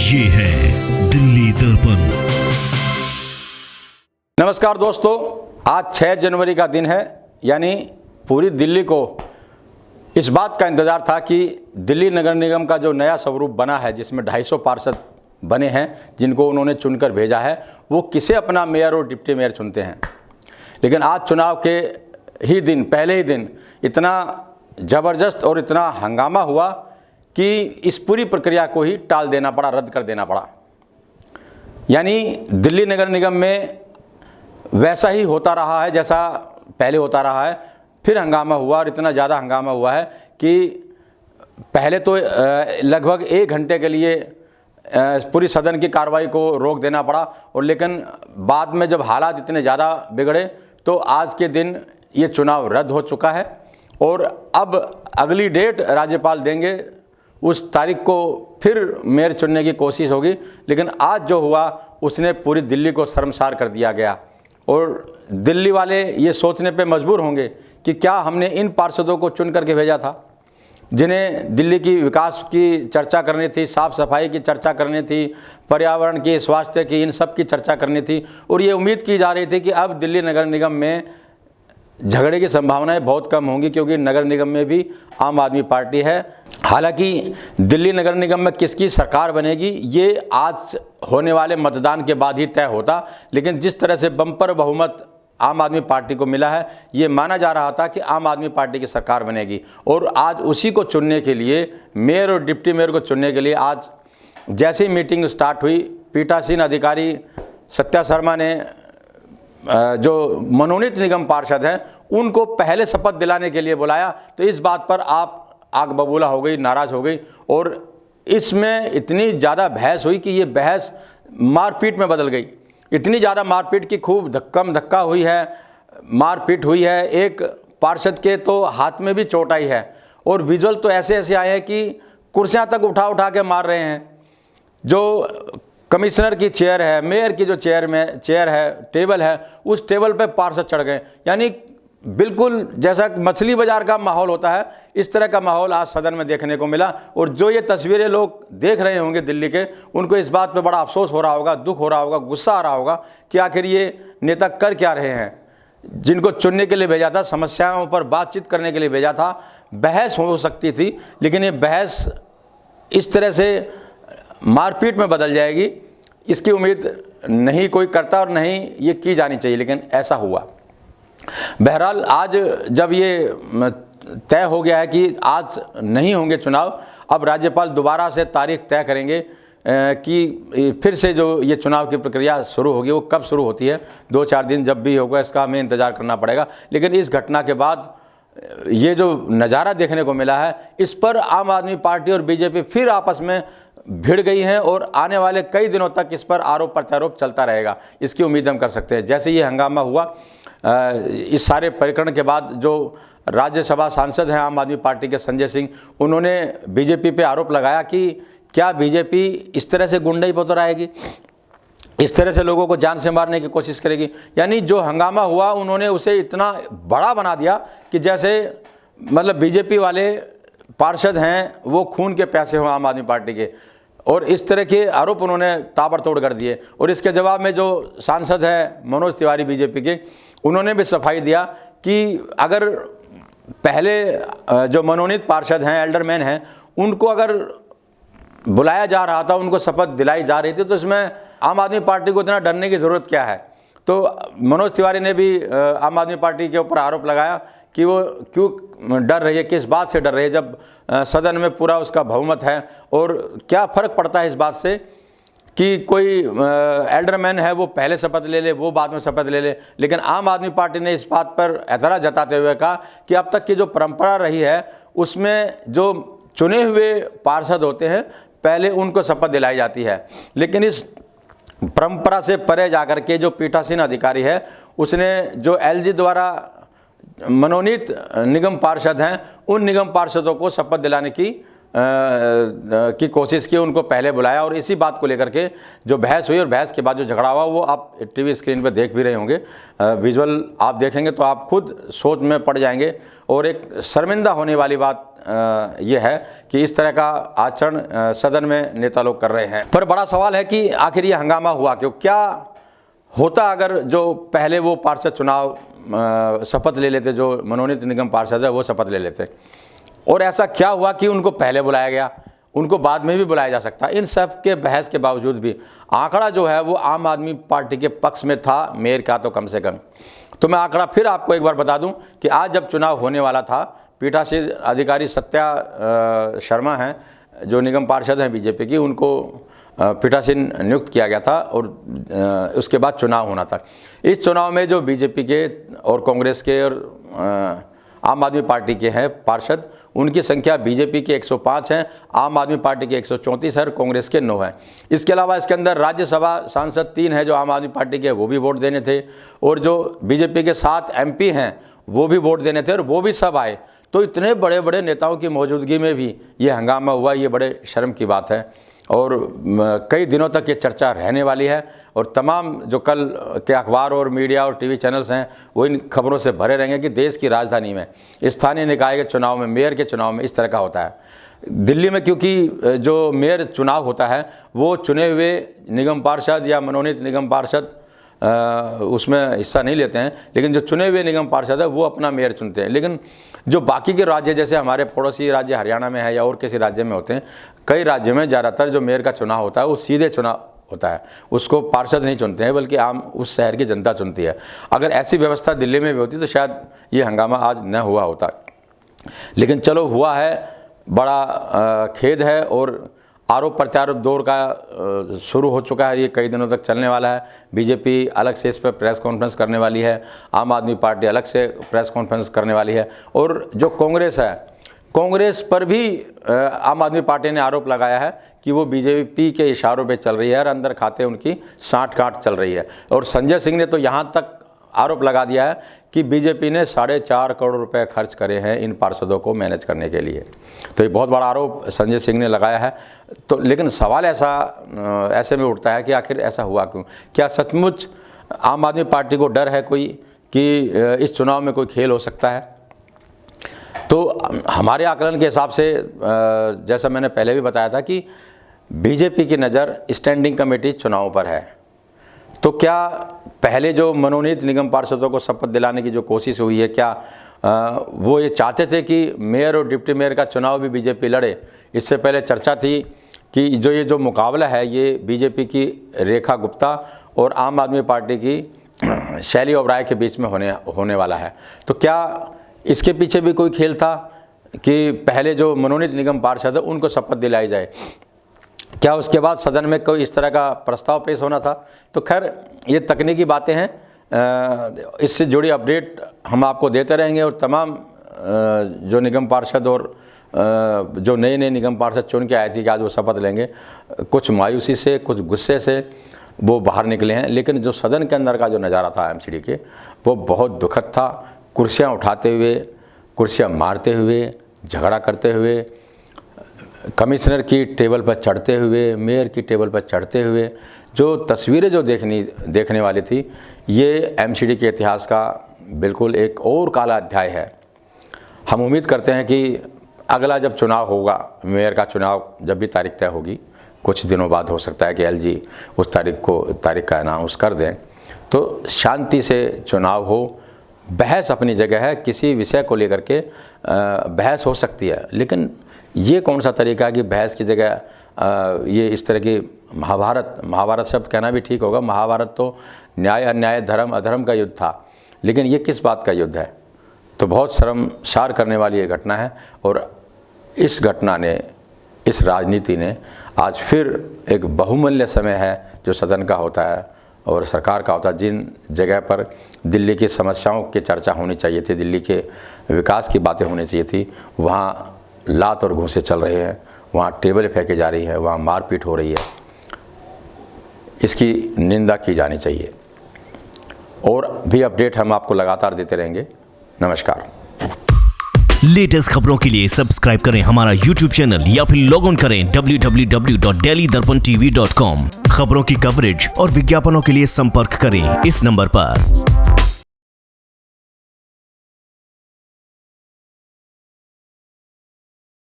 ये है दिल्ली दर्पण। नमस्कार दोस्तों, आज 6 जनवरी का दिन है। यानी पूरी दिल्ली को इस बात का इंतज़ार था कि दिल्ली नगर निगम का जो नया स्वरूप बना है, जिसमें 250 पार्षद बने हैं जिनको उन्होंने चुनकर भेजा है, वो किसे अपना मेयर और डिप्टी मेयर चुनते हैं। लेकिन आज चुनाव के ही दिन, पहले ही दिन इतना ज़बरदस्त और इतना हंगामा हुआ कि इस पूरी प्रक्रिया को ही टाल देना पड़ा, रद्द कर देना पड़ा। यानी दिल्ली नगर निगम में वैसा ही होता रहा है जैसा पहले होता रहा है। फिर हंगामा हुआ और इतना ज़्यादा हंगामा हुआ है कि पहले तो लगभग 1 घंटे के लिए पूरी सदन की कार्रवाई को रोक देना पड़ा, और लेकिन बाद में जब हालात इतने ज़्यादा बिगड़े तो आज के दिन ये चुनाव रद्द हो चुका है। और अब अगली डेट राज्यपाल देंगे, उस तारीख को फिर मेयर चुनने की कोशिश होगी। लेकिन आज जो हुआ उसने पूरी दिल्ली को शर्मसार कर दिया गया, और दिल्ली वाले ये सोचने पे मजबूर होंगे कि क्या हमने इन पार्षदों को चुन करके भेजा था जिन्हें दिल्ली की विकास की चर्चा करनी थी, साफ़ सफाई की चर्चा करनी थी, पर्यावरण की, स्वास्थ्य की, इन सब की चर्चा करनी थी। और ये उम्मीद की जा रही थी कि अब दिल्ली नगर निगम में झगड़े की संभावनाएं बहुत कम होंगी, क्योंकि नगर निगम में भी आम आदमी पार्टी है। हालांकि दिल्ली नगर निगम में किसकी सरकार बनेगी ये आज होने वाले मतदान के बाद ही तय होता। लेकिन जिस तरह से बम्पर बहुमत आम आदमी पार्टी को मिला है, ये माना जा रहा था कि आम आदमी पार्टी की सरकार बनेगी। और आज उसी को चुनने के लिए, मेयर और डिप्टी मेयर को चुनने के लिए, आज जैसी मीटिंग स्टार्ट हुई, पीठासीन अधिकारी सत्या शर्मा ने जो मनोनीत निगम पार्षद हैं उनको पहले शपथ दिलाने के लिए बुलाया। तो इस बात पर आप आग बबूला हो गई, नाराज़ हो गई, और इसमें इतनी ज़्यादा बहस हुई कि ये बहस मारपीट में बदल गई। इतनी ज़्यादा मारपीट की खूब धक्का हुई है, मारपीट हुई है। एक पार्षद के तो हाथ में भी चोट आई है, और विजुअल तो ऐसे ऐसे आए हैं कि कुर्सियां तक उठा के मार रहे हैं। जो कमिश्नर की चेयर है, मेयर की जो चेयर है, टेबल है, उस टेबल पे पार्षद चढ़ गए। यानी बिल्कुल जैसा मछली बाजार का माहौल होता है, इस तरह का माहौल आज सदन में देखने को मिला। और जो ये तस्वीरें लोग देख रहे होंगे दिल्ली के, उनको इस बात पे बड़ा अफसोस हो रहा होगा, दुख हो रहा होगा, गुस्सा आ रहा होगा कि आखिर ये नेता कर क्या रहे हैं। जिनको चुनने के लिए भेजा था, समस्याओं पर बातचीत करने के लिए भेजा था, बहस हो सकती थी, लेकिन ये बहस इस तरह से मारपीट में बदल जाएगी, इसकी उम्मीद नहीं कोई करता और नहीं ये की जानी चाहिए, लेकिन ऐसा हुआ। बहरहाल आज जब ये तय हो गया है कि आज नहीं होंगे चुनाव, अब राज्यपाल दोबारा से तारीख तय करेंगे कि फिर से जो ये चुनाव की प्रक्रिया शुरू होगी, वो कब शुरू होती है। 2-4 दिन जब भी होगा इसका हमें इंतज़ार करना पड़ेगा। लेकिन इस घटना के बाद ये जो नज़ारा देखने को मिला है, इस पर आम आदमी पार्टी और बीजेपी फिर आपस में भिड़ गई हैं, और आने वाले कई दिनों तक इस पर आरोप प्रत्यारोप चलता रहेगा, इसकी उम्मीद हम कर सकते हैं। जैसे ये हंगामा हुआ, इस सारे प्रकरण के बाद जो राज्यसभा सांसद हैं आम आदमी पार्टी के संजय सिंह, उन्होंने बीजेपी पे आरोप लगाया कि क्या बीजेपी इस तरह से गुंडई पर उतराएगी, इस तरह से लोगों को जान से मारने की कोशिश करेगी। यानी जो हंगामा हुआ उन्होंने उसे इतना बड़ा बना दिया कि जैसे मतलब बीजेपी वाले पार्षद हैं वो खून के प्यासे हों आम आदमी पार्टी के, और इस तरह के आरोप उन्होंने ताबड़तोड़ कर दिए। और इसके जवाब में जो सांसद हैं मनोज तिवारी बीजेपी के, उन्होंने भी सफाई दिया कि अगर पहले जो मनोनीत पार्षद हैं, एल्डरमैन हैं, उनको अगर बुलाया जा रहा था, उनको शपथ दिलाई जा रही थी, तो इसमें आम आदमी पार्टी को इतना डरने की ज़रूरत क्या है। तो मनोज तिवारी ने भी आम आदमी पार्टी के ऊपर आरोप लगाया कि वो क्यों डर रही है, किस बात से डर रही है, जब सदन में पूरा उसका बहुमत है। और क्या फ़र्क पड़ता है इस बात से कि कोई एल्डरमैन है वो पहले शपथ ले ले, वो बाद में शपथ ले ले। लेकिन आम आदमी पार्टी ने इस बात पर एतराज़ जताते हुए कहा कि अब तक की जो परंपरा रही है उसमें जो चुने हुए पार्षद होते हैं पहले उनको शपथ दिलाई जाती है। लेकिन इस परंपरा से परे जाकर के जो पीठासीन अधिकारी है, उसने जो एलजी द्वारा मनोनीत निगम पार्षद हैं, उन निगम पार्षदों को शपथ दिलाने की की कोशिश की, उनको पहले बुलाया और इसी बात को लेकर के जो बहस हुई और बहस के बाद जो झगड़ा हुआ वो आप टीवी स्क्रीन पर देख भी रहे होंगे। विजुअल आप देखेंगे तो आप खुद सोच में पड़ जाएंगे। और एक शर्मिंदा होने वाली बात ये है कि इस तरह का आचरण सदन में नेता लोग कर रहे हैं। पर बड़ा सवाल है कि आखिर ये हंगामा हुआ क्यों? क्या होता अगर जो पहले वो पार्षद चुनाव शपथ ले लेते, जो मनोनीत निगम पार्षद है वो शपथ ले लेते, और ऐसा क्या हुआ कि उनको पहले बुलाया गया, उनको बाद में भी बुलाया जा सकता। इन सब के बहस के बावजूद भी आंकड़ा जो है वो आम आदमी पार्टी के पक्ष में था, मेयर का तो कम से कम। तो मैं आंकड़ा फिर आपको एक बार बता दूं कि आज जब चुनाव होने वाला था, पीठासीन अधिकारी सत्या शर्मा हैं जो निगम पार्षद हैं बीजेपी की, उनको पीठासीन नियुक्त किया गया था और उसके बाद चुनाव होना था। इस चुनाव में जो बीजेपी के और कांग्रेस के और आम आदमी पार्टी के हैं पार्षद, उनकी संख्या बीजेपी के 105 हैं, आम आदमी पार्टी के 134 है और कांग्रेस के 9 हैं। इसके अलावा इसके अंदर राज्यसभा सांसद 3 हैं जो आम आदमी पार्टी के, वो भी वोट देने थे, और जो बीजेपी के 7 एमपी हैं वो भी वोट देने थे और वो भी सब आए। तो इतने बड़े बड़े नेताओं की मौजूदगी में भी ये हंगामा हुआ, ये बड़े शर्म की बात है और कई दिनों तक ये चर्चा रहने वाली है। और तमाम जो कल के अखबार और मीडिया और टीवी चैनल्स हैं वो इन खबरों से भरे रहेंगे कि देश की राजधानी में स्थानीय निकाय के चुनाव में, मेयर के चुनाव में इस तरह का होता है। दिल्ली में क्योंकि जो मेयर चुनाव होता है वो चुने हुए निगम पार्षद या मनोनीत निगम पार्षद उसमें हिस्सा नहीं लेते हैं, लेकिन जो चुने हुए निगम पार्षद है वो अपना मेयर चुनते हैं। लेकिन जो बाकी के राज्य, जैसे हमारे पड़ोसी राज्य हरियाणा में है या और किसी राज्य में होते हैं, कई राज्यों में ज़्यादातर जो मेयर का चुनाव होता है वो सीधे चुनाव होता है, उसको पार्षद नहीं चुनते हैं बल्कि आम उस शहर की जनता चुनती है। अगर ऐसी व्यवस्था दिल्ली में भी होती तो शायद ये हंगामा आज न हुआ होता। लेकिन चलो हुआ है, बड़ा खेद है और आरोप प्रत्यारोप दौर का शुरू हो चुका है, ये कई दिनों तक चलने वाला है। बीजेपी अलग से इस पर प्रेस कॉन्फ्रेंस करने वाली है, आम आदमी पार्टी अलग से प्रेस कॉन्फ्रेंस करने वाली है, और जो कांग्रेस है, कांग्रेस पर भी आम आदमी पार्टी ने आरोप लगाया है कि वो बीजेपी के इशारों पे चल रही है और अंदर खाते उनकी साठ-गांठ चल रही है। और संजय सिंह ने तो यहाँ तक आरोप लगा दिया है कि बीजेपी ने 4.5 करोड़ रुपए खर्च करे हैं इन पार्षदों को मैनेज करने के लिए। तो ये बहुत बड़ा आरोप संजय सिंह ने लगाया है। तो लेकिन सवाल ऐसे में उठता है कि आखिर ऐसा हुआ क्यों? क्या सचमुच आम आदमी पार्टी को डर है कोई कि इस चुनाव में कोई खेल हो सकता है? तो हमारे आकलन के हिसाब से जैसा मैंने पहले भी बताया था कि बीजेपी की नज़र स्टैंडिंग कमेटी चुनाव पर है। तो क्या पहले जो मनोनीत निगम पार्षदों को शपथ दिलाने की जो कोशिश हुई है, क्या वो ये चाहते थे कि मेयर और डिप्टी मेयर का चुनाव भी बीजेपी लड़े? इससे पहले चर्चा थी कि जो मुकाबला है ये बीजेपी की रेखा गुप्ता और आम आदमी पार्टी की शैली ओबराय के बीच में होने वाला है। तो क्या इसके पीछे भी कोई खेल था कि पहले जो मनोनीत निगम पार्षद है उनको शपथ दिलाई जाए? क्या उसके बाद सदन में कोई इस तरह का प्रस्ताव पेश होना था? तो खैर ये तकनीकी बातें हैं, इससे जुड़ी अपडेट हम आपको देते रहेंगे। और तमाम जो निगम पार्षद और जो नए निगम पार्षद चुन के आए थे कि आज वो शपथ लेंगे, कुछ मायूसी से, कुछ गुस्से से वो बाहर निकले हैं। लेकिन जो सदन के अंदर का जो नज़ारा था एमसीडी के, वो बहुत दुखद था। कुर्सियाँ उठाते हुए, कुर्सियाँ मारते हुए, झगड़ा करते हुए, कमिश्नर की टेबल पर चढ़ते हुए, मेयर की टेबल पर चढ़ते हुए, जो तस्वीरें जो देखने वाली थी, ये एमसीडी के इतिहास का बिल्कुल एक और काला अध्याय है। हम उम्मीद करते हैं कि अगला जब चुनाव होगा, मेयर का चुनाव जब भी तारीख तय होगी, कुछ दिनों बाद हो सकता है कि एलजी उस तारीख का अनाउंस कर दें, तो शांति से चुनाव हो। बहस अपनी जगह है, किसी विषय को लेकर के बहस हो सकती है, लेकिन ये कौन सा तरीका है कि बहस की जगह ये इस तरह की महाभारत शब्द कहना भी ठीक होगा। महाभारत तो न्याय अन्याय, धर्म अधर्म का युद्ध था, लेकिन ये किस बात का युद्ध है? तो बहुत शर्मसार करने वाली ये घटना है। और इस घटना ने, इस राजनीति ने आज फिर एक बहुमूल्य समय है जो सदन का होता है और सरकार का होता है, जिन जगह पर दिल्ली की समस्याओं की चर्चा होनी चाहिए थी, दिल्ली के विकास की बातें होनी चाहिए थी, वहाँ लात और घूंसे चल रहे हैं, वहाँ टेबल फेंके जा रही है, वहाँ मारपीट हो रही है। इसकी निंदा की जानी चाहिए। और भी अपडेट हम आपको लगातार देते रहेंगे। नमस्कार। लेटेस्ट खबरों के लिए सब्सक्राइब करें हमारा YouTube चैनल या फिर लॉग ऑन करें www.delhidarpantv.com। खबरों की कवरेज और विज्ञापनों के लिए संपर्क करें इस नंबर पर।